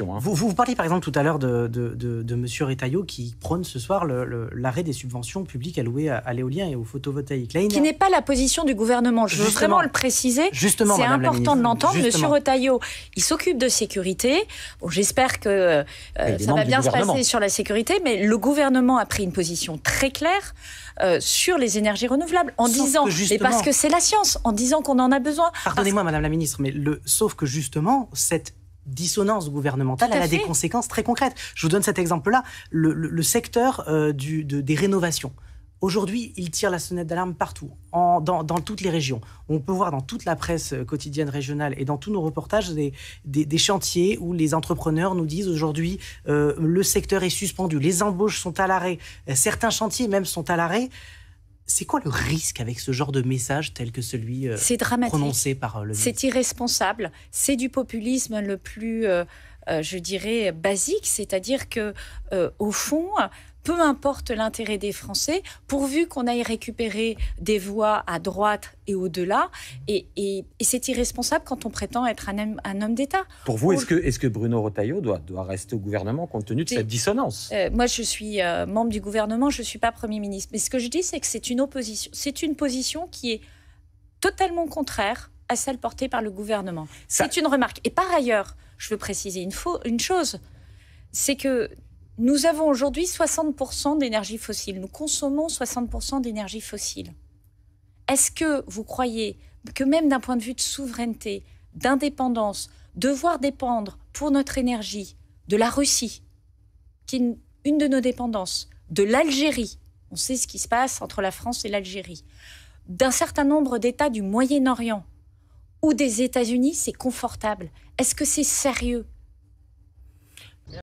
subventions. Vous parliez par exemple tout à l'heure de M. Retailleau qui prône ce soir l'arrêt des subventions publiques allouées à l'éolien et au photovoltaïque. Qui n'est pas la position du gouvernement. Je veux vraiment le préciser. C'est important de l'entendre. M. Retailleau, il s'occupe de sécurité. Bon, j'espère que ça va bien se passer sur la sécurité, mais le gouvernement a pris une position très claire sur les énergies renouvelables, en disant, mais parce que c'est la science, en disant qu'on en a besoin. Pardonnez-moi, Madame la Ministre, mais sauf que justement, cette dissonance gouvernementale, elle a des conséquences très concrètes. Je vous donne cet exemple-là, le secteur des rénovations. Aujourd'hui, il tire la sonnette d'alarme partout, dans toutes les régions. On peut voir dans toute la presse quotidienne régionale et dans tous nos reportages des chantiers où les entrepreneurs nous disent aujourd'hui le secteur est suspendu, les embauches sont à l'arrêt, certains chantiers même sont à l'arrêt. C'est quoi le risque avec ce genre de message tel que celui prononcé par le ministre ? C'est irresponsable, c'est du populisme le plus, je dirais, basique, c'est-à-dire que au fond, peu importe l'intérêt des Français, pourvu qu'on aille récupérer des voix à droite et au-delà, et c'est irresponsable quand on prétend être un homme d'État. Pour vous, est-ce que Bruno Retailleau doit rester au gouvernement compte tenu de cette dissonance ? Moi, je suis membre du gouvernement, je ne suis pas Premier ministre. Mais ce que je dis, c'est que c'est une opposition. C'est une position qui est totalement contraire à celle portée par le gouvernement. C'est une remarque. Et par ailleurs, je veux préciser une chose, c'est que nous avons aujourd'hui 60% d'énergie fossile. Nous consommons 60% d'énergie fossile. Est-ce que vous croyez que même d'un point de vue de souveraineté, d'indépendance, devoir dépendre pour notre énergie de la Russie, qui est une de nos dépendances, de l'Algérie, on sait ce qui se passe entre la France et l'Algérie, d'un certain nombre d'États du Moyen-Orient ou des États-Unis, c'est confortable. Est-ce que c'est sérieux ?